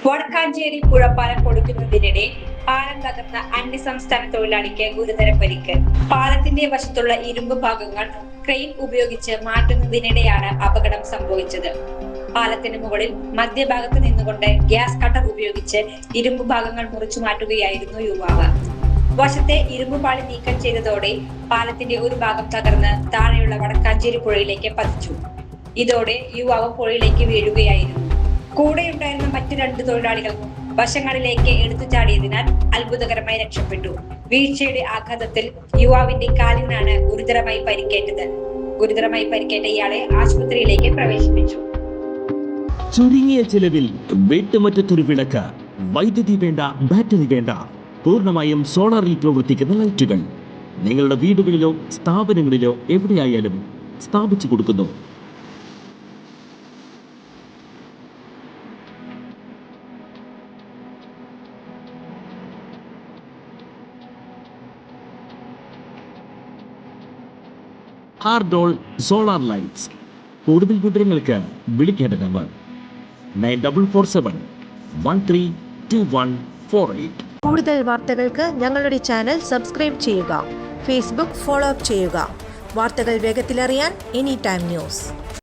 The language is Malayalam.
വടക്കാഞ്ചേരി പുഴപ്പാലം പൊളിക്കുന്നതിനിടെ പാലം തകർന്ന അന്യസംസ്ഥാന തൊഴിലാളിക്ക് ഗുരുതര പരിക്ക്. പാലത്തിന്റെ വശത്തുള്ള ഇരുമ്പ് ഭാഗങ്ങൾ ക്രെയിൻ ഉപയോഗിച്ച് മാറ്റുന്നതിനിടെയാണ് അപകടം സംഭവിച്ചത്. പാലത്തിന് മുകളിൽ മധ്യഭാഗത്ത് നിന്നുകൊണ്ട് ഗ്യാസ് കട്ടർ ഉപയോഗിച്ച് ഇരുമ്പ് ഭാഗങ്ങൾ മുറിച്ചു മാറ്റുകയായിരുന്നു യുവാവ്. വശത്തെ ഇരുമ്പ് പാളി നീക്കം ചെയ്തതോടെ പാലത്തിന്റെ ഒരു ഭാഗം തകർന്ന് താഴെയുള്ള വടക്കാഞ്ചേരി പുഴയിലേക്ക് പതിച്ചു. ഇതോടെ യുവാവ് പുഴയിലേക്ക് വീഴുകയായിരുന്നു. കൂടെയുണ്ടായിരുന്ന മറ്റു 2 തൊഴിലാളികൾ വശങ്ങളിലേക്ക് എടുത്തു ചാടിയതിനാൽ അത്ഭുതകരമായി രക്ഷപ്പെട്ടു. വീഴ്ചയുടെ ആഘാതത്തിൽ യുവാവിന്റെ കാലിനാണ് ഗുരുതരമായി പരിക്കേറ്റത്. ഗുരുതരമായി പരിക്കേറ്റ ഇയാളെ ആശുപത്രിയിലേക്ക് പ്രവേശിപ്പിച്ചു. ചുരുങ്ങിയ ചെലവിൽ വീട്ടുമുറ്റത്തൊരു വിളക്ക്, വൈദ്യുതി വേണ്ട, ബാറ്ററി വേണ്ട, പൂർണ്ണമായും സോളാറിൽ പ്രവർത്തിക്കുന്ന ലൈറ്റുകൾ നിങ്ങളുടെ വീടുകളിലോ സ്ഥാപനങ്ങളിലോ എവിടെയായാലും സ്ഥാപിച്ചു കൊടുക്കുന്നു. ഹാർഡോൾ സോളാർ ലൈറ്റ്സ്. കൂടുതൽ വിവരങ്ങൾക്ക് വിളിക്കേണ്ട നമ്പർ 9447132148. കൂടുതൽ വാർത്തകൾക്ക് ഞങ്ങളുടെ ചാനൽ സബ്സ്ക്രൈബ് ചെയ്യുക. ഫേസ്ബുക്ക് ഫോളോ അപ്പ് ചെയ്യുക. വാർത്തകൾ വേഗത്തിലറിയാൻ എനി ടൈം ന്യൂസ്.